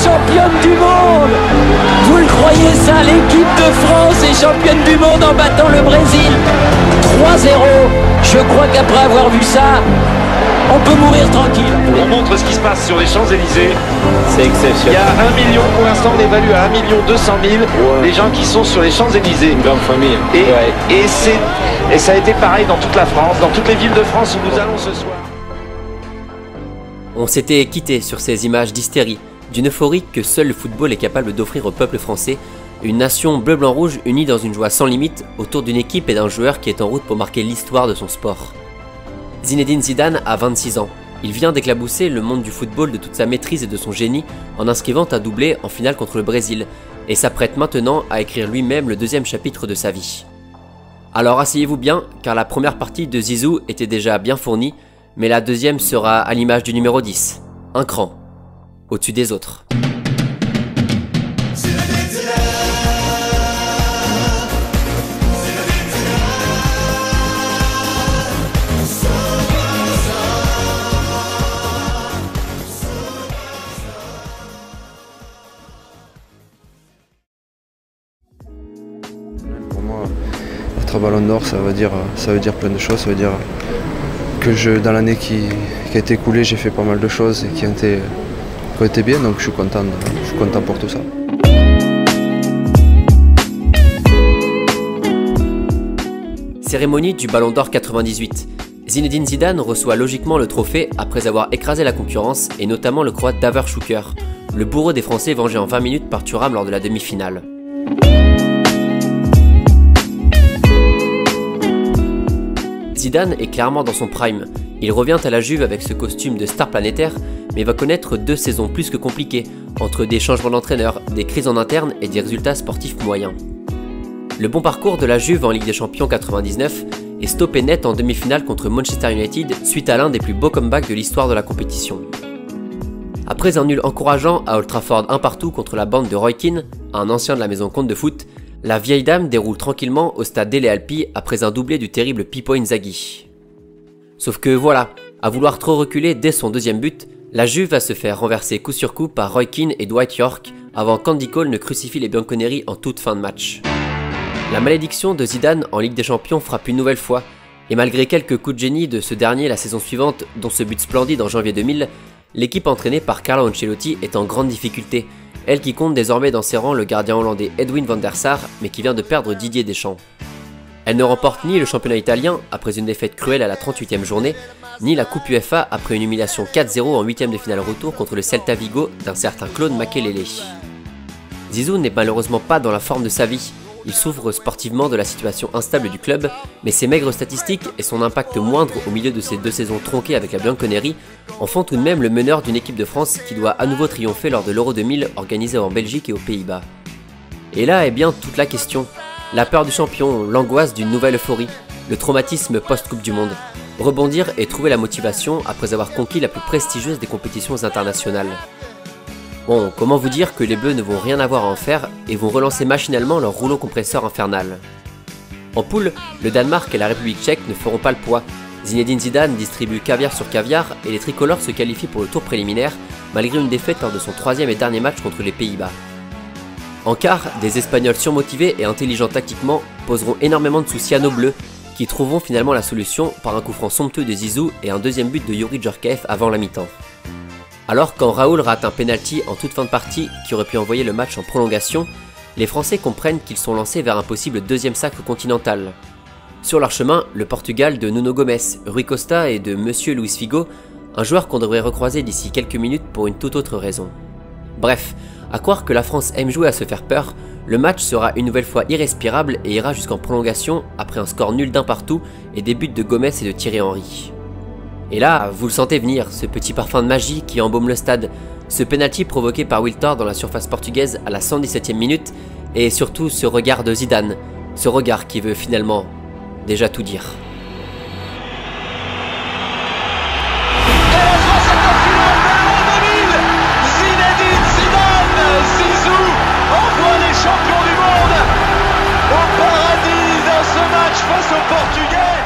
championne du monde. Vous le croyez ça, l'équipe de France est championne du monde en battant le Brésil 3-0. Je crois qu'après avoir vu ça, on peut mourir tranquille. On montre ce qui se passe sur les Champs-Élysées. C'est exceptionnel. Il y a 1 million, pour l'instant on évalue à 1 200 000 les gens qui sont sur les Champs-Élysées. Une grande famille. Et ça a été pareil dans toute la France, dans toutes les villes de France où nous allons ce soir. On s'était quitté sur ces images d'hystérie, d'une euphorie que seul le football est capable d'offrir au peuple français, une nation bleu-blanc-rouge unie dans une joie sans limite autour d'une équipe et d'un joueur qui est en route pour marquer l'histoire de son sport. Zinedine Zidane a 26 ans. Il vient d'éclabousser le monde du football de toute sa maîtrise et de son génie en inscrivant un doublé en finale contre le Brésil et s'apprête maintenant à écrire lui-même le deuxième chapitre de sa vie. Alors asseyez-vous bien car la première partie de Zizou était déjà bien fournie, mais la deuxième sera à l'image du numéro 10, un cran au-dessus des autres. Pour moi, être Ballon d'Or, ça veut dire plein de choses. Ça veut dire que dans l'année qui a été écoulée, j'ai fait pas mal de choses et qui ont été bien, donc je suis content pour tout ça. Cérémonie du Ballon d'Or 98. Zinedine Zidane reçoit logiquement le trophée après avoir écrasé la concurrence et notamment le croate Davor Šuker, le bourreau des Français vengé en 20 minutes par Thuram lors de la demi-finale. Zidane est clairement dans son prime. Il revient à la Juve avec ce costume de star planétaire, mais va connaître 2 saisons plus que compliquées, entre des changements d'entraîneur, des crises en interne et des résultats sportifs moyens. Le bon parcours de la Juve en Ligue des Champions 99 est stoppé net en demi-finale contre Manchester United suite à l'un des plus beaux comebacks de l'histoire de la compétition. Après un nul encourageant à Old Trafford 1-1 contre la bande de Roy Keane, un ancien de la maison Conte de foot, la vieille dame déroule tranquillement au stade Dele Alpi après un doublé du terrible Pippo Inzaghi. Sauf que voilà, à vouloir trop reculer dès son deuxième but, la Juve va se faire renverser coup sur coup par Roy Keane et Dwight York avant qu'Andy Cole ne crucifie les Bianconeri en toute fin de match. La malédiction de Zidane en Ligue des Champions frappe une nouvelle fois, et malgré quelques coups de génie de ce dernier la saison suivante, dont ce but splendide en janvier 2000, l'équipe entraînée par Carlo Ancelotti est en grande difficulté, elle qui compte désormais dans ses rangs le gardien hollandais Edwin van der Sar, mais qui vient de perdre Didier Deschamps. Elle ne remporte ni le championnat italien après une défaite cruelle à la 38e journée, ni la Coupe UEFA après une humiliation 4-0 en 8e de finale retour contre le Celta Vigo d'un certain Claude Makelele. Zizou n'est malheureusement pas dans la forme de sa vie. Il souffre sportivement de la situation instable du club, mais ses maigres statistiques et son impact moindre au milieu de ces 2 saisons tronquées avec la Bianconeri en font tout de même le meneur d'une équipe de France qui doit à nouveau triompher lors de l'Euro 2000 organisé en Belgique et aux Pays-Bas. Et là est bien toute la question. La peur du champion, l'angoisse d'une nouvelle euphorie, le traumatisme post-Coupe du Monde. Rebondir et trouver la motivation après avoir conquis la plus prestigieuse des compétitions internationales. Bon, comment vous dire que les Bleus ne vont rien avoir à en faire et vont relancer machinalement leur rouleau compresseur infernal. En poule, le Danemark et la République tchèque ne feront pas le poids. Zinedine Zidane distribue caviar sur caviar et les tricolores se qualifient pour le tour préliminaire malgré une défaite lors de son 3e et dernier match contre les Pays-Bas. En quart, des Espagnols surmotivés et intelligents tactiquement poseront énormément de soucis à nos Bleus qui trouveront finalement la solution par un coup franc somptueux de Zizou et un deuxième but de Youri Djorkaeff avant la mi-temps. Alors quand Raoul rate un penalty en toute fin de partie qui aurait pu envoyer le match en prolongation, les Français comprennent qu'ils sont lancés vers un possible 2e sacre continental. Sur leur chemin, le Portugal de Nuno Gomes, Rui Costa et de Monsieur Luis Figo, un joueur qu'on devrait recroiser d'ici quelques minutes pour une toute autre raison. Bref, à croire que la France aime jouer à se faire peur, le match sera une nouvelle fois irrespirable et ira jusqu'en prolongation après un score nul d'1-1 et des buts de Gomes et de Thierry Henry. Et là, vous le sentez venir, ce petit parfum de magie qui embaume le stade, ce penalty provoqué par Wiltord dans la surface portugaise à la 117e minute, et surtout ce regard de Zidane, ce regard qui veut finalement déjà tout dire. Zinedine Zidane, Zizou envoie les champions du monde au paradis dans ce match face aux Portugais.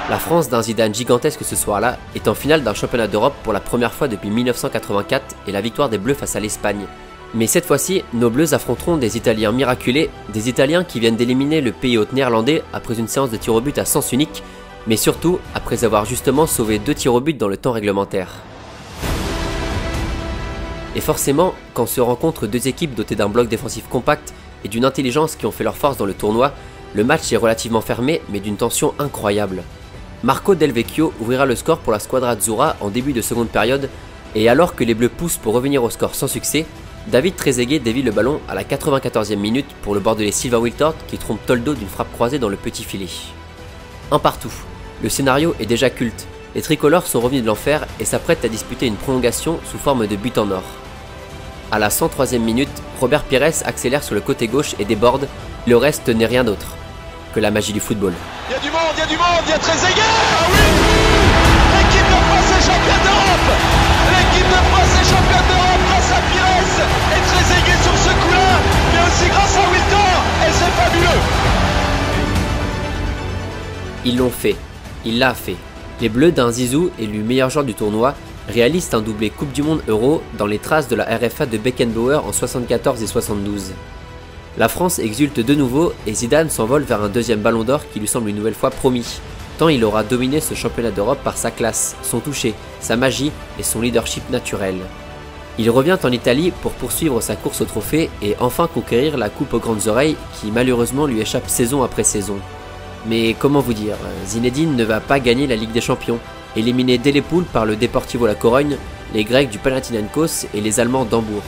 La France d'un Zidane gigantesque ce soir-là est en finale d'un championnat d'Europe pour la première fois depuis 1984 et la victoire des Bleus face à l'Espagne. Mais cette fois-ci, nos Bleus affronteront des Italiens miraculés, des Italiens qui viennent d'éliminer le pays hôte néerlandais après une séance de tir au but à sens unique, mais surtout après avoir justement sauvé 2 tirs au but dans le temps réglementaire. Et forcément, quand se rencontrent 2 équipes dotées d'un bloc défensif compact et d'une intelligence qui ont fait leur force dans le tournoi, le match est relativement fermé mais d'une tension incroyable. Marco Del Vecchio ouvrira le score pour la Squadra Azzurra en début de seconde période, et alors que les Bleus poussent pour revenir au score sans succès, David Trezeguet dévie le ballon à la 94e minute pour le bordelais Silva Wiltord qui trompe Toldo d'une frappe croisée dans le petit filet. Un partout. Le scénario est déjà culte. Les tricolores sont revenus de l'enfer et s'apprêtent à disputer une prolongation sous forme de but en or. À la 103e minute, Robert Pires accélère sur le côté gauche et déborde. Le reste n'est rien d'autre que la magie du football. Il y a du monde, il y a du monde, il y a Trezeguet. Ah oui, l'équipe de France est championne d'Europe. L'équipe de France est championne d'Europe grâce à Pires et Trezeguet sur ce coup-là, mais aussi grâce à Wiltord, et c'est fabuleux. Ils l'ont fait, il l'a fait. Les Bleus d'un Zizou, élu meilleur joueur du tournoi, réalisent un doublé Coupe du Monde Euro dans les traces de la RFA de Beckenbauer en 74 et 72. La France exulte de nouveau et Zidane s'envole vers un deuxième ballon d'or qui lui semble une nouvelle fois promis, tant il aura dominé ce championnat d'Europe par sa classe, son toucher, sa magie et son leadership naturel. Il revient en Italie pour poursuivre sa course au trophée et enfin conquérir la coupe aux grandes oreilles qui malheureusement lui échappe saison après saison. Mais comment vous dire, Zinedine ne va pas gagner la Ligue des Champions, éliminé dès les poules par le Deportivo La Corogne, les Grecs du Panathinaikos et les Allemands d'Hambourg.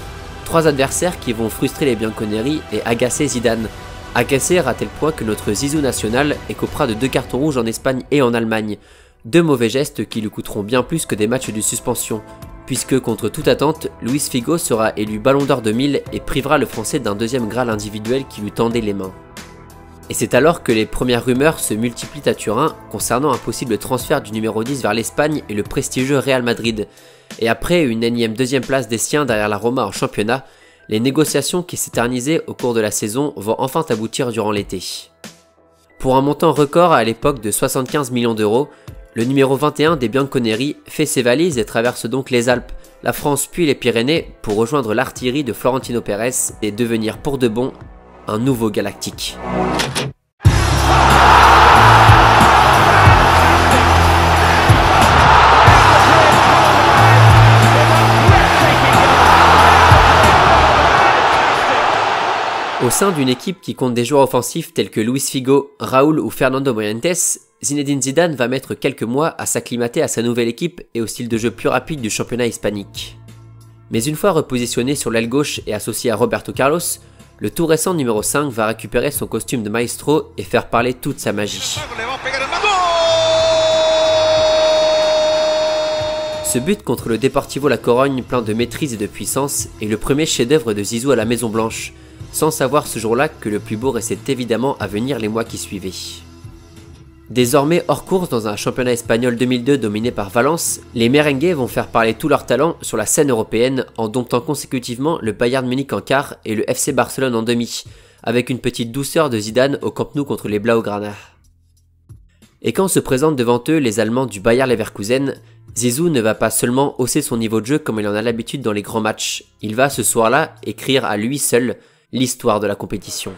3 adversaires qui vont frustrer les Bianconeri et agacer Zidane. Agacer à tel point que notre Zizou national écopera de 2 cartons rouges en Espagne et en Allemagne. 2 mauvais gestes qui lui coûteront bien plus que des matchs de suspension, puisque contre toute attente, Luis Figo sera élu Ballon d'Or 2000 et privera le Français d'un deuxième Graal individuel qui lui tendait les mains. Et c'est alors que les premières rumeurs se multiplient à Turin concernant un possible transfert du numéro 10 vers l'Espagne et le prestigieux Real Madrid. Et après une énième deuxième place des siens derrière la Roma en championnat, les négociations qui s'éternisaient au cours de la saison vont enfin aboutir durant l'été. Pour un montant record à l'époque de 75 millions d'euros, le numéro 21 des Bianconeri fait ses valises et traverse donc les Alpes, la France puis les Pyrénées pour rejoindre l'artillerie de Florentino Pérez et devenir pour de bon un nouveau galactique. Au sein d'une équipe qui compte des joueurs offensifs tels que Luis Figo, Raúl ou Fernando Morientes, Zinedine Zidane va mettre quelques mois à s'acclimater à sa nouvelle équipe et au style de jeu plus rapide du championnat hispanique. Mais une fois repositionné sur l'aile gauche et associé à Roberto Carlos, le tout récent numéro 5 va récupérer son costume de maestro et faire parler toute sa magie. Ce but contre le Deportivo La Corogne plein de maîtrise et de puissance est le premier chef-d'œuvre de Zizou à la Maison Blanche, sans savoir ce jour-là que le plus beau restait évidemment à venir les mois qui suivaient. Désormais hors course dans un championnat espagnol 2002 dominé par Valence, les merengues vont faire parler tout leur talent sur la scène européenne en domptant consécutivement le Bayern Munich en quart et le FC Barcelone en demi, avec une petite douceur de Zidane au Camp Nou contre les Blaugrana. Et quand se présentent devant eux les Allemands du Bayer Leverkusen, Zizou ne va pas seulement hausser son niveau de jeu comme il en a l'habitude dans les grands matchs, il va ce soir-là écrire à lui seul l'histoire de la compétition.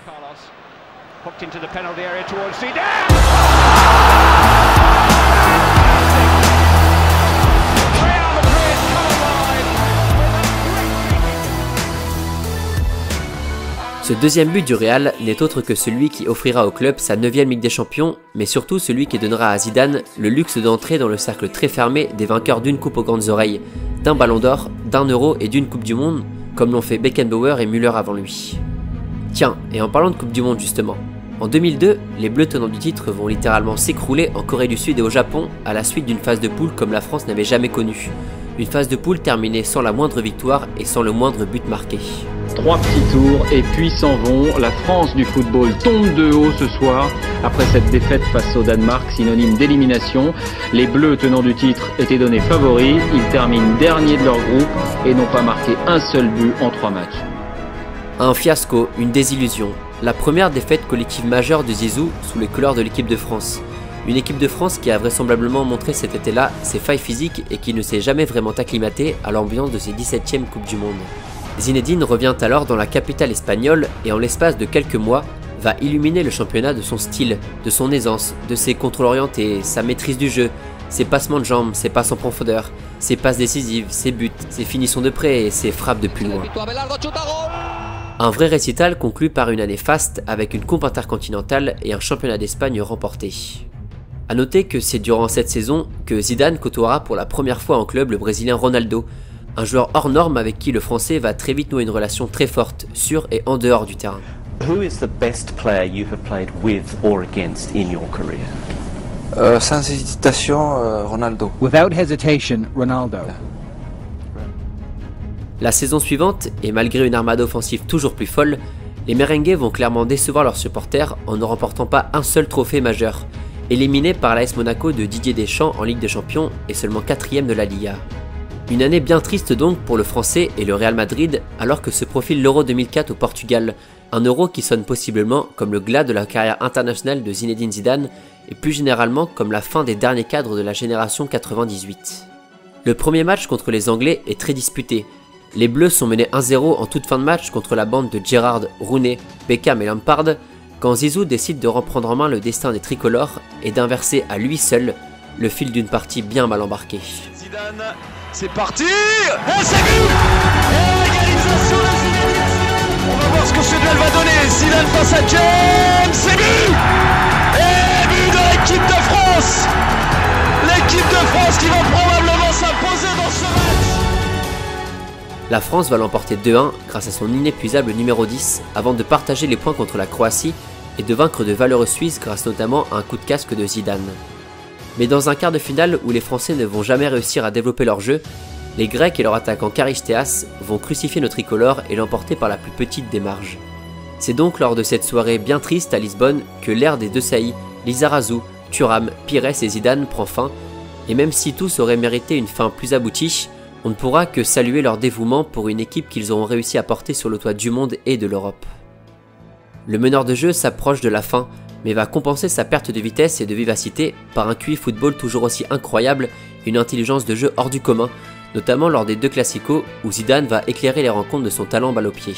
Ce deuxième but du Real n'est autre que celui qui offrira au club sa 9e Ligue des Champions, mais surtout celui qui donnera à Zidane le luxe d'entrer dans le cercle très fermé des vainqueurs d'une coupe aux grandes oreilles, d'un ballon d'or, d'un euro et d'une coupe du monde, comme l'ont fait Beckenbauer et Müller avant lui. Tiens, et en parlant de coupe du monde justement, en 2002, les Bleus tenants du titre vont littéralement s'écrouler en Corée du Sud et au Japon à la suite d'une phase de poule comme la France n'avait jamais connue. Une phase de poule terminée sans la moindre victoire et sans le moindre but marqué. 3 petits tours et puis s'en vont. La France du football tombe de haut ce soir après cette défaite face au Danemark, synonyme d'élimination. Les Bleus tenants du titre étaient donnés favoris. Ils terminent derniers de leur groupe et n'ont pas marqué un seul but en 3 matchs. Un fiasco, une désillusion. La première défaite collective majeure de Zizou sous les couleurs de l'équipe de France. Une équipe de France qui a vraisemblablement montré cet été-là ses failles physiques et qui ne s'est jamais vraiment acclimatée à l'ambiance de ses 17e Coupes du Monde. Zinedine revient alors dans la capitale espagnole et en l'espace de quelques mois, va illuminer le championnat de son style, de son aisance, de ses contrôles orientés, sa maîtrise du jeu, ses passements de jambes, ses passes en profondeur, ses passes décisives, ses buts, ses finitions de près et ses frappes de plus loin. Un vrai récital conclu par une année faste avec une coupe intercontinentale et un championnat d'Espagne remporté. A noter que c'est durant cette saison que Zidane côtoiera pour la première fois en club le Brésilien Ronaldo, un joueur hors norme avec qui le Français va très vite nouer une relation très forte, sur et en dehors du terrain. Who is the best player you have played with or against in your career? Sans hésitation, Ronaldo. Without hesitation, Ronaldo. La saison suivante, et malgré une armada offensive toujours plus folle, les merengues vont clairement décevoir leurs supporters en ne remportant pas un seul trophée majeur, éliminés par l'AS Monaco de Didier Deschamps en Ligue des Champions et seulement 4e de la Liga. Une année bien triste donc pour le Français et le Real Madrid alors que se profile l'Euro 2004 au Portugal, un Euro qui sonne possiblement comme le glas de la carrière internationale de Zinedine Zidane et plus généralement comme la fin des derniers cadres de la génération 98. Le premier match contre les Anglais est très disputé. Les Bleus sont menés 1-0 en toute fin de match contre la bande de Gerrard, Rooney, Beckham et Lampard quand Zizou décide de reprendre en main le destin des tricolores et d'inverser à lui seul le fil d'une partie bien mal embarquée. Zidane, c'est parti. Et c'est but. Et égalisation de Zinedine. On va voir ce que ce duel va donner. Zidane face à James, c'est but. Et but de l'équipe de France. L'équipe de France qui va probablement s'imposer dans ce match. La France va l'emporter 2-1 grâce à son inépuisable numéro 10 avant de partager les points contre la Croatie et de vaincre de valeureux Suisses grâce notamment à un coup de casque de Zidane. Mais dans un quart de finale où les Français ne vont jamais réussir à développer leur jeu, les Grecs et leur attaquant Charisteas vont crucifier nos tricolores et l'emporter par la plus petite des marges. C'est donc lors de cette soirée bien triste à Lisbonne que l'ère des deux saillies, Lizarazu, Thuram, Pires et Zidane prend fin, et même si tous auraient mérité une fin plus aboutie, on ne pourra que saluer leur dévouement pour une équipe qu'ils auront réussi à porter sur le toit du monde et de l'Europe. Le meneur de jeu s'approche de la fin, mais va compenser sa perte de vitesse et de vivacité par un QI football toujours aussi incroyable et une intelligence de jeu hors du commun, notamment lors des deux classicos où Zidane va éclairer les rencontres de son talent balle au pied.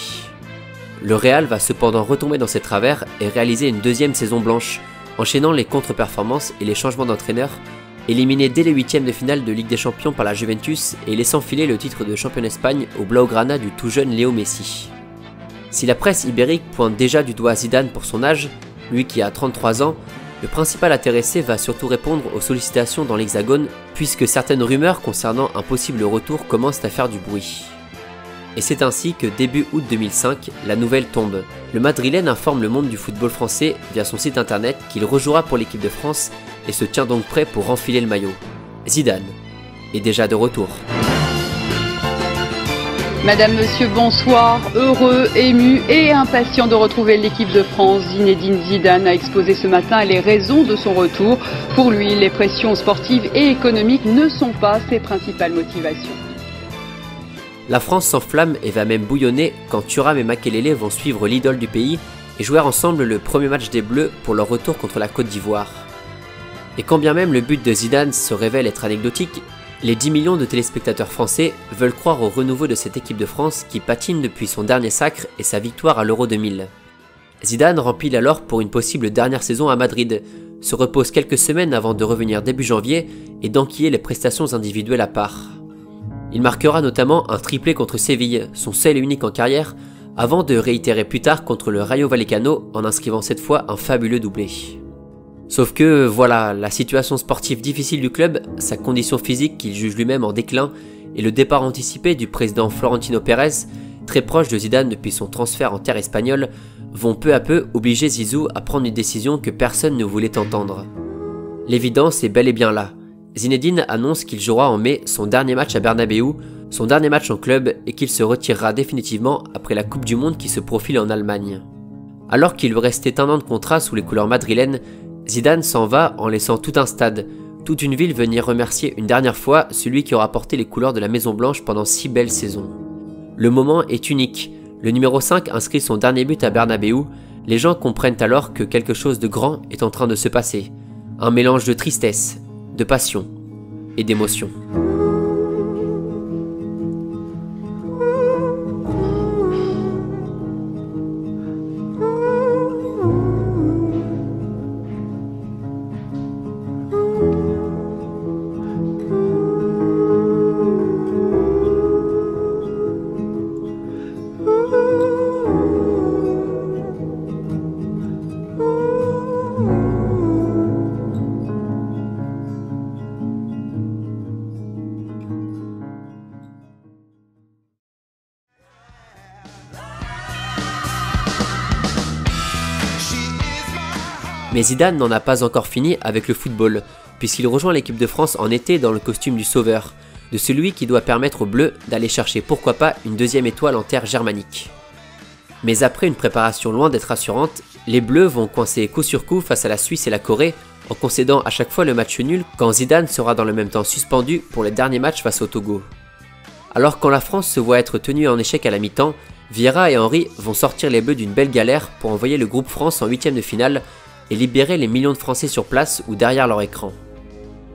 Le Real va cependant retomber dans ses travers et réaliser une deuxième saison blanche, enchaînant les contre-performances et les changements d'entraîneur, éliminé dès les huitièmes de finale de Ligue des Champions par la Juventus et laissant filer le titre de champion d'Espagne au Blaugrana du tout jeune Léo Messi. Si la presse ibérique pointe déjà du doigt Zidane pour son âge, lui qui a 33 ans, le principal intéressé va surtout répondre aux sollicitations dans l'Hexagone puisque certaines rumeurs concernant un possible retour commencent à faire du bruit. Et c'est ainsi que début août 2005, la nouvelle tombe. Le Madrilène informe le monde du football français via son site internet qu'il rejouera pour l'équipe de France et se tient donc prêt pour enfiler le maillot. Zidane est déjà de retour. Madame, monsieur, bonsoir. Heureux, ému et impatient de retrouver l'équipe de France, Zinedine Zidane a exposé ce matin les raisons de son retour. Pour lui, les pressions sportives et économiques ne sont pas ses principales motivations. La France s'enflamme et va même bouillonner quand Thuram et Makelele vont suivre l'idole du pays et jouer ensemble le premier match des Bleus pour leur retour contre la Côte d'Ivoire. Et quand bien même le but de Zidane se révèle être anecdotique, les 10 millions de téléspectateurs français veulent croire au renouveau de cette équipe de France qui patine depuis son dernier sacre et sa victoire à l'Euro 2000. Zidane rempile alors pour une possible dernière saison à Madrid, se repose quelques semaines avant de revenir début janvier et d'enquiller les prestations individuelles à part. Il marquera notamment un triplé contre Séville, son seul et unique en carrière, avant de réitérer plus tard contre le Rayo Vallecano en inscrivant cette fois un fabuleux doublé. Sauf que, voilà, la situation sportive difficile du club, sa condition physique qu'il juge lui-même en déclin, et le départ anticipé du président Florentino Pérez, très proche de Zidane depuis son transfert en terre espagnole, vont peu à peu obliger Zizou à prendre une décision que personne ne voulait entendre. L'évidence est bel et bien là. Zinedine annonce qu'il jouera en mai son dernier match à Bernabéu, son dernier match en club et qu'il se retirera définitivement après la Coupe du Monde qui se profile en Allemagne. Alors qu'il lui restait un an de contrat sous les couleurs madrilènes, Zidane s'en va en laissant tout un stade, toute une ville venir remercier une dernière fois celui qui aura porté les couleurs de la Maison Blanche pendant 6 belles saisons. Le moment est unique, le numéro 5 inscrit son dernier but à Bernabéu, les gens comprennent alors que quelque chose de grand est en train de se passer, un mélange de tristesse, de passion et d'émotion. Mais Zidane n'en a pas encore fini avec le football, puisqu'il rejoint l'équipe de France en été dans le costume du sauveur, de celui qui doit permettre aux Bleus d'aller chercher pourquoi pas une deuxième étoile en terre germanique. Mais après une préparation loin d'être rassurante, les Bleus vont coincer coup sur coup face à la Suisse et la Corée, en concédant à chaque fois le match nul quand Zidane sera dans le même temps suspendu pour les derniers matchs face au Togo. Alors quand la France se voit être tenue en échec à la mi-temps, Vieira et Henry vont sortir les Bleus d'une belle galère pour envoyer le groupe France en 8e de finale et libérer les millions de Français sur place ou derrière leur écran.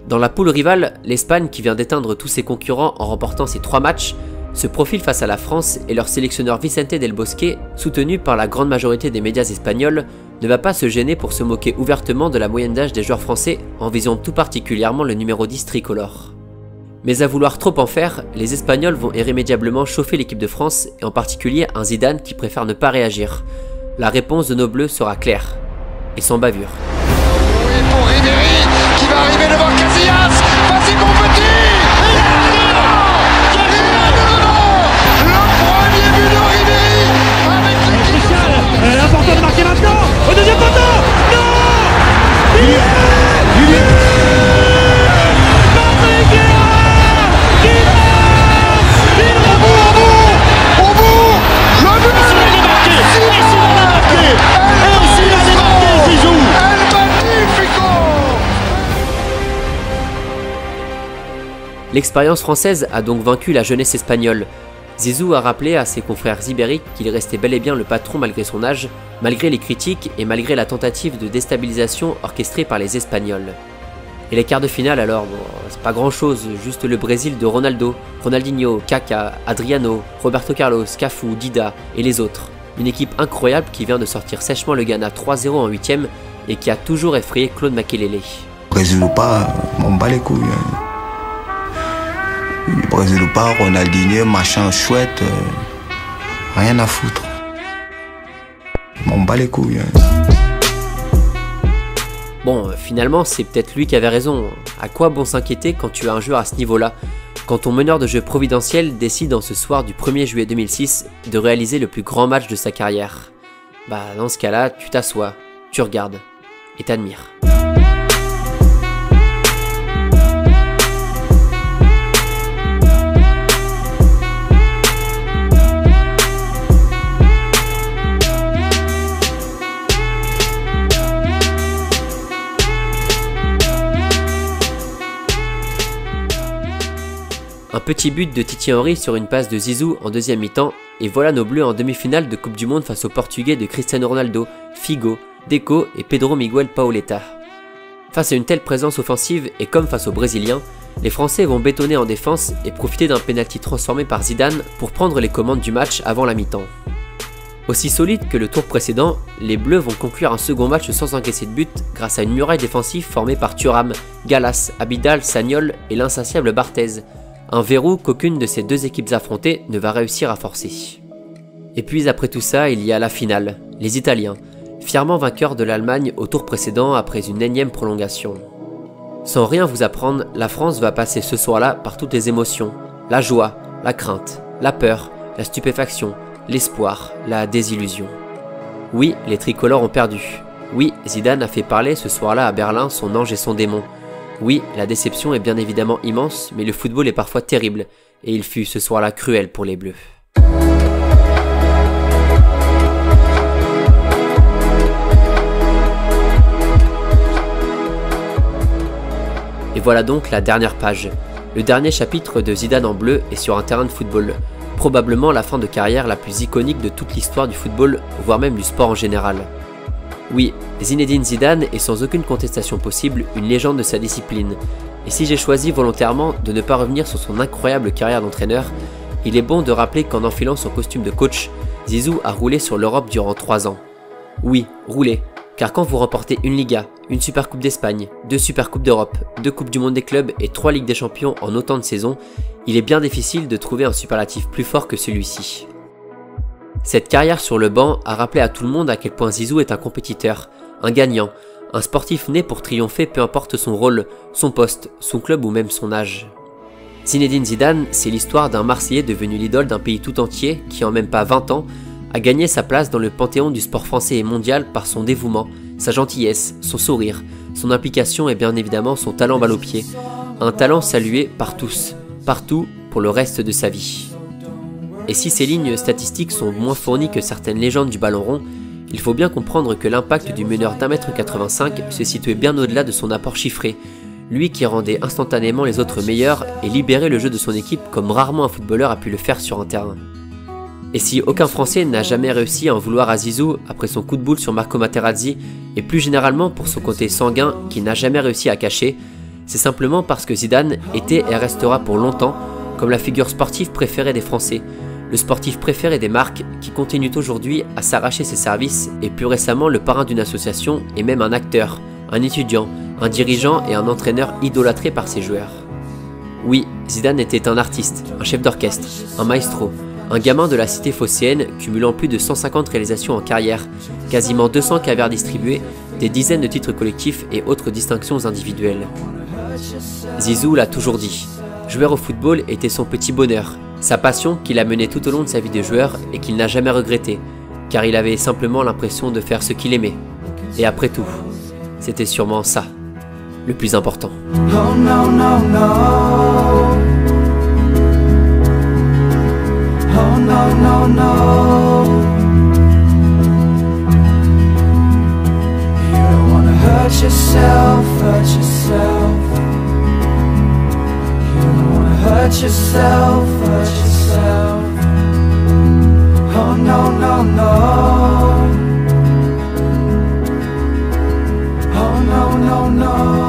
Dans la poule rivale, l'Espagne, qui vient d'éteindre tous ses concurrents en remportant ses 3 matchs, se profile face à la France et leur sélectionneur Vicente Del Bosque, soutenu par la grande majorité des médias espagnols, ne va pas se gêner pour se moquer ouvertement de la moyenne d'âge des joueurs français en visant tout particulièrement le numéro 10 tricolore. Mais à vouloir trop en faire, les Espagnols vont irrémédiablement chauffer l'équipe de France et en particulier un Zidane qui préfère ne pas réagir. La réponse de nos Bleus sera claire et sans bavure. Oui, pour Ribéry qui va arriver devant Casillas. Vas-y mon petit. Le premier but de Ribéry avec l'équipe. L'important de marquer maintenant. Au deuxième poteau. Non. Il est L'expérience française a donc vaincu la jeunesse espagnole. Zizou a rappelé à ses confrères ibériques qu'il restait bel et bien le patron malgré son âge, malgré les critiques et malgré la tentative de déstabilisation orchestrée par les Espagnols. Et les quarts de finale alors, bon, c'est pas grand chose, juste le Brésil de Ronaldo, Ronaldinho, Kaká, Adriano, Roberto Carlos, Cafu, Dida et les autres. Une équipe incroyable qui vient de sortir sèchement le Ghana 3-0 en 8e et qui a toujours effrayé Claude Makelele. Brésil ou pas, on bat les couilles. Brésil ou pas, Ronaldinho, machin chouette, rien à foutre. On bat les couilles. Bon, finalement, c'est peut-être lui qui avait raison. À quoi bon s'inquiéter quand tu as un joueur à ce niveau-là? Quand ton meneur de jeu providentiel décide en ce soir du 1er juillet 2006 de réaliser le plus grand match de sa carrière. Bah, dans ce cas-là, tu t'assois, tu regardes et t'admires. Un petit but de Titi Henry sur une passe de Zizou en deuxième mi-temps et voilà nos Bleus en demi-finale de Coupe du Monde face aux Portugais de Cristiano Ronaldo, Figo, Deco et Pedro Miguel Paoletta. Face à une telle présence offensive et comme face aux Brésiliens, les Français vont bétonner en défense et profiter d'un pénalty transformé par Zidane pour prendre les commandes du match avant la mi-temps. Aussi solide que le tour précédent, les Bleus vont conclure un second match sans encaisser de but grâce à une muraille défensive formée par Thuram, Gallas, Abidal, Sagnol et l'insatiable Barthez. Un verrou qu'aucune de ces deux équipes affrontées ne va réussir à forcer. Et puis après tout ça, il y a la finale, les Italiens, fièrement vainqueurs de l'Allemagne au tour précédent après une énième prolongation. Sans rien vous apprendre, la France va passer ce soir-là par toutes les émotions, la joie, la crainte, la peur, la stupéfaction, l'espoir, la désillusion. Oui, les tricolores ont perdu. Oui, Zidane a fait parler ce soir-là à Berlin son ange et son démon. Oui, la déception est bien évidemment immense, mais le football est parfois terrible, et il fut ce soir-là cruel pour les Bleus. Et voilà donc la dernière page. Le dernier chapitre de Zidane en bleu est sur un terrain de football. Probablement la fin de carrière la plus iconique de toute l'histoire du football, voire même du sport en général. Oui, Zinedine Zidane est sans aucune contestation possible une légende de sa discipline. Et si j'ai choisi volontairement de ne pas revenir sur son incroyable carrière d'entraîneur, il est bon de rappeler qu'en enfilant son costume de coach, Zizou a roulé sur l'Europe durant 3 ans. Oui, roulé, car quand vous remportez une Liga, une Super Coupe d'Espagne, 2 Super Coupes d'Europe, 2 Coupes du Monde des clubs et 3 Ligues des Champions en autant de saisons, il est bien difficile de trouver un superlatif plus fort que celui-ci. Cette carrière sur le banc a rappelé à tout le monde à quel point Zizou est un compétiteur, un gagnant, un sportif né pour triompher peu importe son rôle, son poste, son club ou même son âge. Zinedine Zidane, c'est l'histoire d'un Marseillais devenu l'idole d'un pays tout entier qui en même pas 20 ans a gagné sa place dans le panthéon du sport français et mondial par son dévouement, sa gentillesse, son sourire, son implication et bien évidemment son talent balle au pied. Un talent salué par tous, partout pour le reste de sa vie. Et si ces lignes statistiques sont moins fournies que certaines légendes du ballon rond, il faut bien comprendre que l'impact du meneur d'1m85 se situait bien au-delà de son apport chiffré, lui qui rendait instantanément les autres meilleurs et libérait le jeu de son équipe comme rarement un footballeur a pu le faire sur un terrain. Et si aucun Français n'a jamais réussi à en vouloir à Zizou après son coup de boule sur Marco Materazzi, et plus généralement pour son côté sanguin qu'il n'a jamais réussi à cacher, c'est simplement parce que Zidane était et restera pour longtemps comme la figure sportive préférée des Français, le sportif préféré des marques qui continue aujourd'hui à s'arracher ses services et plus récemment le parrain d'une association et même un acteur, un étudiant, un dirigeant et un entraîneur idolâtré par ses joueurs. Oui, Zidane était un artiste, un chef d'orchestre, un maestro, un gamin de la cité phocéenne cumulant plus de 150 réalisations en carrière, quasiment 200 cavers distribués, des dizaines de titres collectifs et autres distinctions individuelles. Zizou l'a toujours dit, jouer au football était son petit bonheur, sa passion qu'il a menée tout au long de sa vie de joueur et qu'il n'a jamais regretté, car il avait simplement l'impression de faire ce qu'il aimait. Et après tout, c'était sûrement ça, le plus important. Oh no, no, no. Oh no, no, no. You don't wanna hurt yourself, hurt yourself. You don't wanna hurt yourself, hurt yourself. Oh no, no, no. Oh no, no, no.